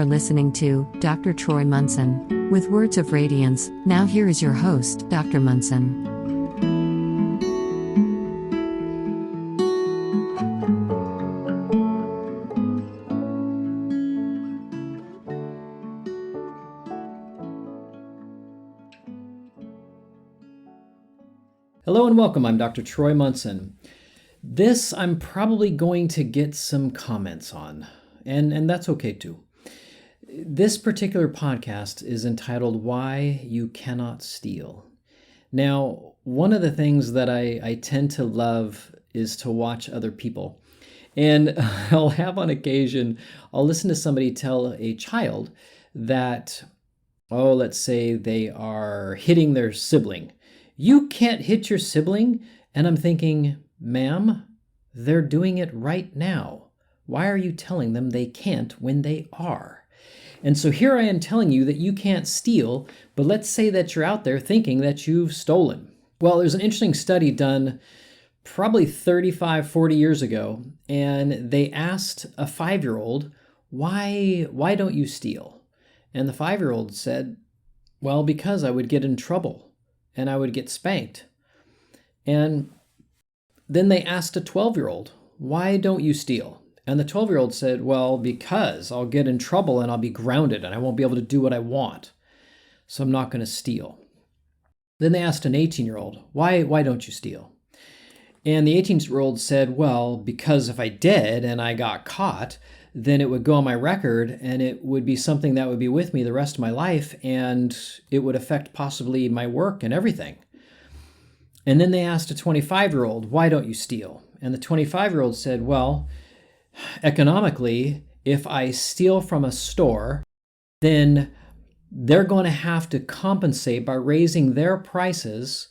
are listening to Dr. Troy Munson with Words of Radiance. Now here is your host, Dr. Munson. Hello and welcome. I'm Dr. Troy Munson. This I'm probably going to get some comments on, and that's okay too. This particular podcast is entitled Why You Cannot Steal. Now, one of the things that I tend to love is to watch other people. And I'll have on occasion, I'll listen to somebody tell a child that, let's say they are hitting their sibling. You can't hit your sibling. And I'm thinking, ma'am, they're doing it right now. Why are you telling them they can't when they are? And so here I am telling you that you can't steal, but let's say that you're out there thinking that you've stolen. Well, there's an interesting study done probably 35, 40 years ago, and they asked a 5-year-old, why don't you steal? And the 5-year-old said, well, because I would get in trouble. And I would get spanked. And then they asked a 12-year-old, why don't you steal? And the 12-year-old said, well, because I'll get in trouble and I'll be grounded and I won't be able to do what I want. So I'm not going to steal. Then they asked an 18-year-old, why don't you steal? And the 18-year-old said, well, because if I did and I got caught, then it would go on my record and it would be something that would be with me the rest of my life and it would affect possibly my work and everything. And then they asked a 25-year-old, why don't you steal? And the 25-year-old said, well, economically, if I steal from a store, then they're going to have to compensate by raising their prices,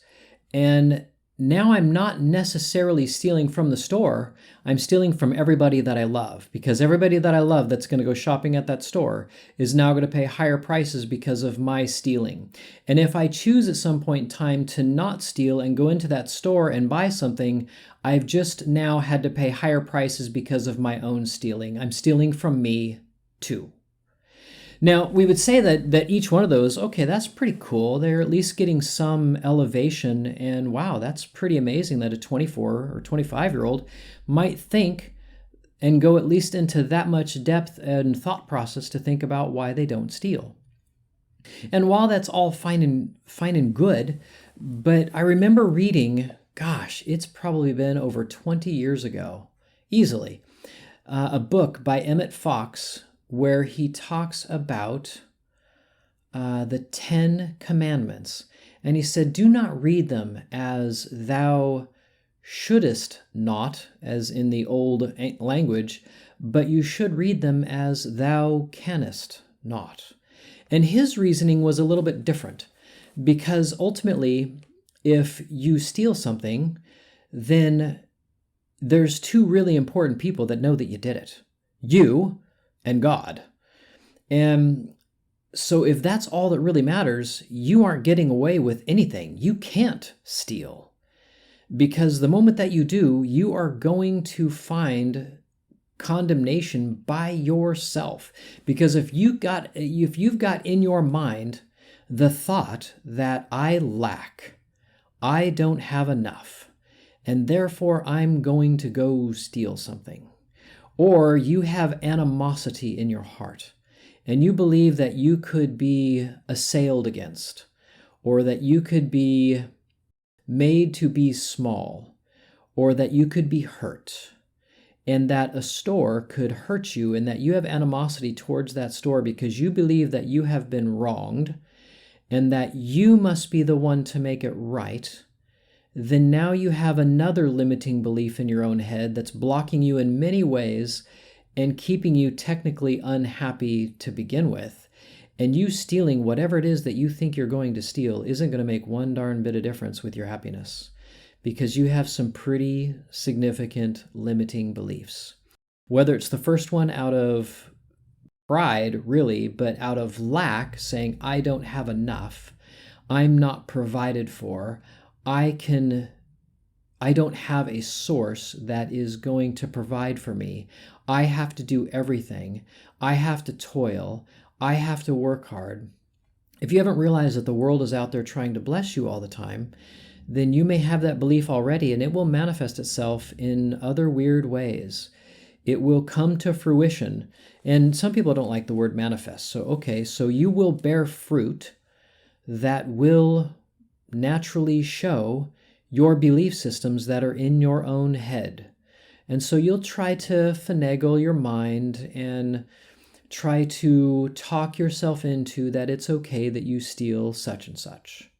and now I'm not necessarily stealing from the store, I'm stealing from everybody that I love, because everybody that I love that's going to go shopping at that store is now going to pay higher prices because of my stealing. And if I choose at some point in time to not steal and go into that store and buy something, I've just now had to pay higher prices because of my own stealing. I'm stealing from me too. Now, we would say that each one of those, okay, that's pretty cool. They're at least getting some elevation, and wow, that's pretty amazing that a 24 or 25-year-old might think and go at least into that much depth and thought process to think about why they don't steal. And while that's all fine and good, but I remember reading, gosh, it's probably been over 20 years ago, easily, a book by Emmett Fox where he talks about the 10 Commandments. And he said, do not read them as thou shouldest not, as in the old language, but you should read them as thou canst not. And his reasoning was a little bit different, because ultimately, if you steal something, then there's two really important people that know that you did it. You and God. And so if that's all that really matters, you aren't getting away with anything. You can't steal. Because the moment that you do, you are going to find condemnation by yourself. Because if you've got in your mind the thought that I lack, I don't have enough, and therefore I'm going to go steal something. Or you have animosity in your heart, and you believe that you could be assailed against, or that you could be made to be small, or that you could be hurt, and that a store could hurt you, and that you have animosity towards that store because you believe that you have been wronged, and that you must be the one to make it right, then now you have another limiting belief in your own head that's blocking you in many ways and keeping you technically unhappy to begin with. And you stealing whatever it is that you think you're going to steal isn't going to make one darn bit of difference with your happiness, because you have some pretty significant limiting beliefs. Whether it's the first one out of pride, really, but out of lack, saying, I don't have enough, I'm not provided for, I can I don't have a source that is going to provide for me. I have to do everything. I have to toil. I have to work hard. If you haven't realized that the world is out there trying to bless you all the time, then you may have that belief already, and it will manifest itself in other weird ways. It will come to fruition. And some people don't like the word manifest. So you will bear fruit that will naturally show your belief systems that are in your own head. And so you'll try to finagle your mind and try to talk yourself into that it's okay that you steal such and such.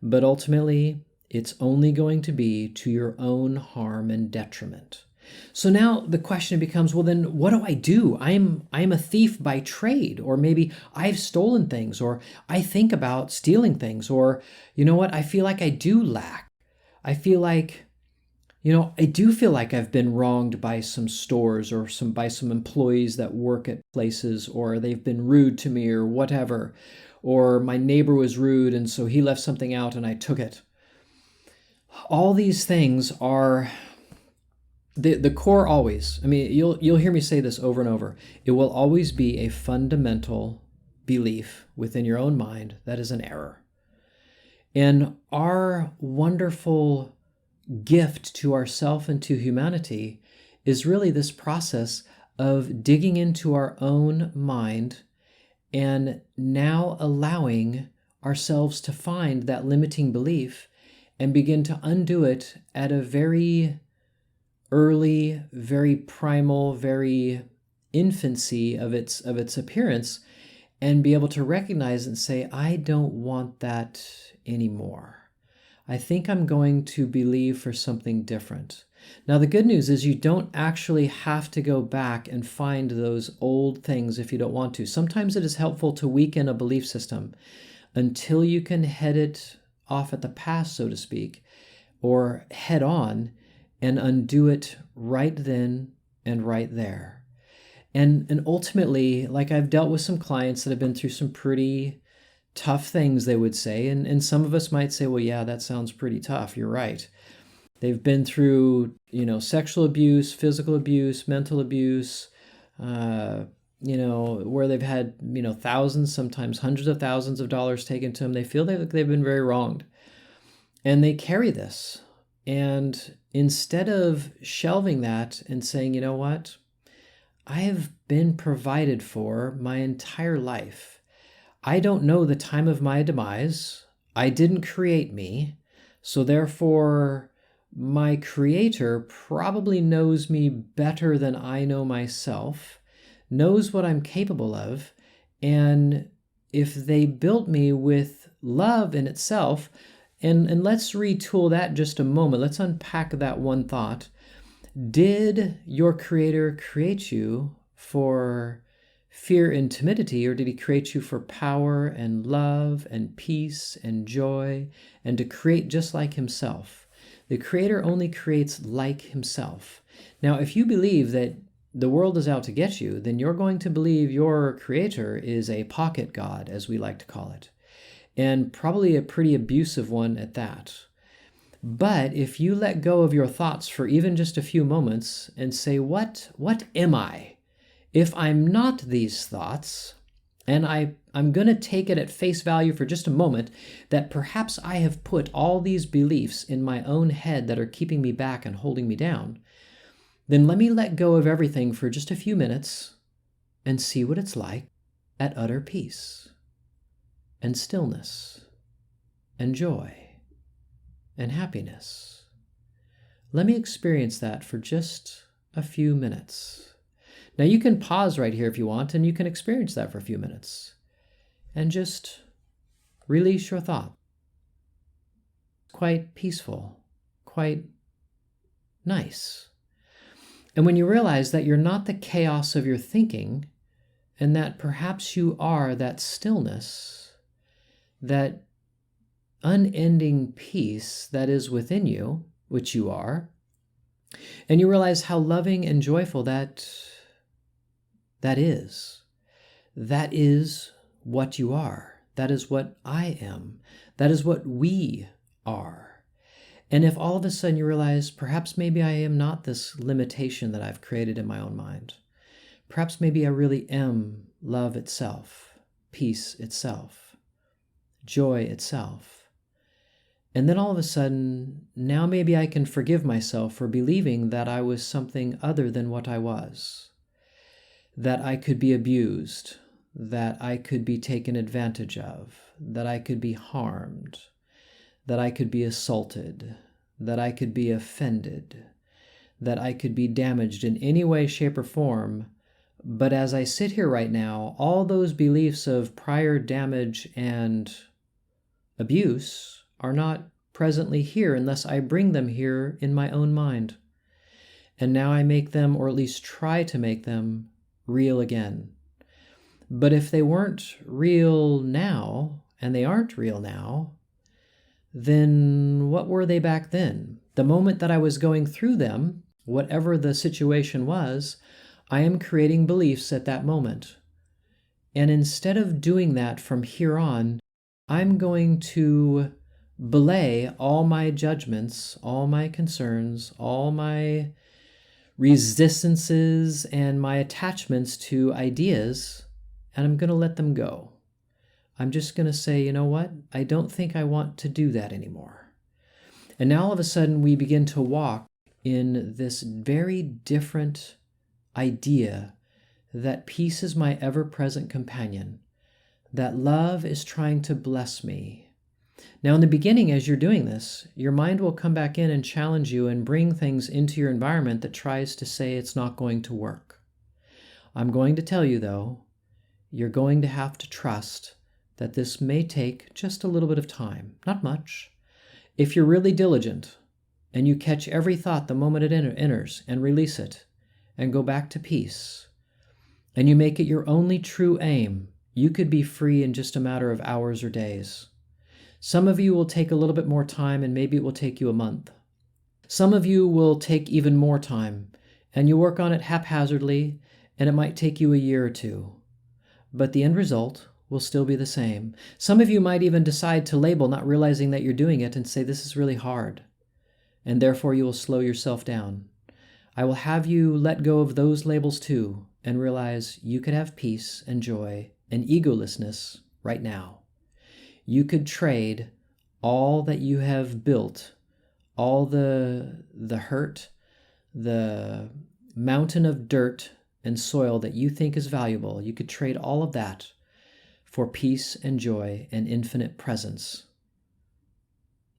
But ultimately, it's only going to be to your own harm and detriment. So now the question becomes, well, then what do I do? I'm a thief by trade, or maybe I've stolen things, or I think about stealing things, or you know what? I feel like I do lack. I feel like, I do feel like I've been wronged by some stores or by some employees that work at places, or they've been rude to me or whatever, or my neighbor was rude and so he left something out and I took it. All these things are the core always. I mean, you'll hear me say this over and over. It will always be a fundamental belief within your own mind that is an error. And our wonderful gift to ourself and to humanity is really this process of digging into our own mind and now allowing ourselves to find that limiting belief and begin to undo it at a very early, very primal, very infancy of its appearance, and be able to recognize and say, I don't want that anymore. I think I'm going to believe for something different. Now, the good news is you don't actually have to go back and find those old things if you don't want to. Sometimes it is helpful to weaken a belief system until you can head it off at the pass, so to speak, or head on and undo it right then and right there. And ultimately, like I've dealt with some clients that have been through some pretty tough things, they would say, and some of us might say, well, yeah, that sounds pretty tough. You're right. They've been through, sexual abuse, physical abuse, mental abuse, where they've had, thousands, sometimes hundreds of thousands of dollars taken to them. They feel they've been very wronged. And they carry this. And instead of shelving that and saying, you know what, I have been provided for my entire life. I don't know the time of my demise. I didn't create me. So therefore, my creator probably knows me better than I know myself, knows what I'm capable of. And if they built me with love in itself, and let's retool that just a moment. Let's unpack that one thought. Did your creator create you for fear and timidity, or did he create you for power and love and peace and joy and to create just like himself? The creator only creates like himself. Now, if you believe that the world is out to get you, then you're going to believe your creator is a pocket god, as we like to call it, and probably a pretty abusive one at that. But if you let go of your thoughts for even just a few moments and say, what am I? If I'm not these thoughts, and I'm going to take it at face value for just a moment that perhaps I have put all these beliefs in my own head that are keeping me back and holding me down, then let me let go of everything for just a few minutes and see what it's like at utter peace and stillness and joy and happiness. Let me experience that for just a few minutes. Now you can pause right here if you want, and you can experience that for a few minutes and just release your thought. Quite peaceful, quite nice. And when you realize that you're not the chaos of your thinking, and that perhaps you are that stillness, that unending peace that is within you, which you are, and you realize how loving and joyful that is. That is what you are. That is what I am. That is what we are. And if all of a sudden you realize perhaps maybe I am not this limitation that I've created in my own mind, perhaps maybe I really am love itself, peace itself, joy itself. And then all of a sudden, now maybe I can forgive myself for believing that I was something other than what I was, that I could be abused, that I could be taken advantage of, that I could be harmed, that I could be assaulted, that I could be offended, that I could be damaged in any way, shape, or form. But as I sit here right now, all those beliefs of prior damage and abuse are not presently here unless I bring them here in my own mind. And now I make them, or at least try to make them, real again. But if they weren't real now, and they aren't real now, then what were they back then? The moment that I was going through them, whatever the situation was, I am creating beliefs at that moment. And instead of doing that from here on, I'm going to belay all my judgments, all my concerns, all my resistances, and my attachments to ideas, and I'm going to let them go. I'm just going to say, you know what? I don't think I want to do that anymore. And now all of a sudden we begin to walk in this very different idea that peace is my ever-present companion, that love is trying to bless me. Now in the beginning, as you're doing this, your mind will come back in and challenge you and bring things into your environment that tries to say it's not going to work. I'm going to tell you though, you're going to have to trust that this may take just a little bit of time, not much. If you're really diligent and you catch every thought the moment it enters and release it and go back to peace, and you make it your only true aim, you could be free in just a matter of hours or days. Some of you will take a little bit more time, and maybe it will take you a month. Some of you will take even more time, and you work on it haphazardly, and it might take you a year or two. But the end result will still be the same. Some of you might even decide to label, not realizing that you're doing it, and say, this is really hard. And therefore you will slow yourself down. I will have you let go of those labels too, and realize you could have peace and joy and egolessness right now. You could trade all that you have built, all the hurt, the mountain of dirt and soil that you think is valuable. You could trade all of that for peace and joy and infinite presence.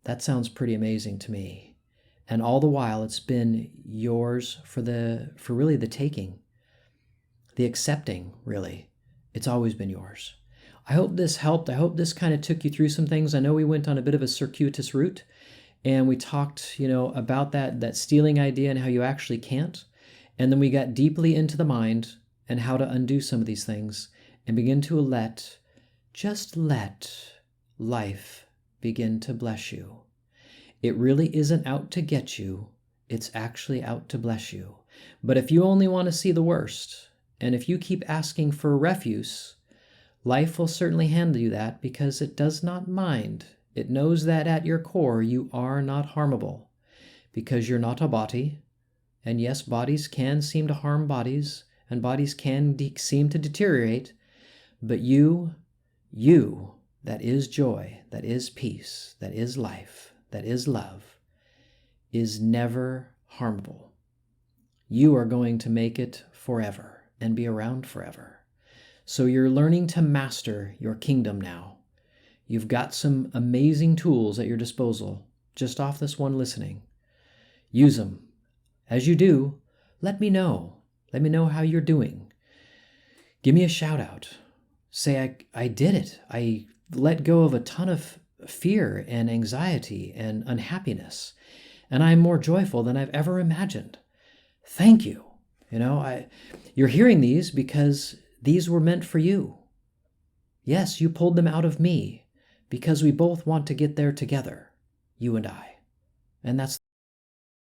That sounds pretty amazing to me. And all the while, it's been yours for really the taking, the accepting, really. It's always been yours. I hope this helped. I hope this kind of took you through some things. I know we went on a bit of a circuitous route, and we talked, about that stealing idea and how you actually can't. And then we got deeply into the mind and how to undo some of these things and begin to just let life begin to bless you. It really isn't out to get you. It's actually out to bless you. But if you only want to see the worst, and if you keep asking for refuse, life will certainly hand you that because it does not mind. It knows that at your core you are not harmable because you're not a body. And yes, bodies can seem to harm bodies, and bodies can seem to deteriorate, but you, that is joy, that is peace, that is life, that is love, is never harmable. You are going to make it forever and be around forever. So you're learning to master your kingdom now. You've got some amazing tools at your disposal just off this one listening. Use them. As you do, let me know. Let me know how you're doing. Give me a shout out. Say, I did it. I let go of a ton of fear and anxiety and unhappiness, and I'm more joyful than I've ever imagined. Thank you. You're hearing these because these were meant for you. Yes, you pulled them out of me because we both want to get there together, you and I. And that's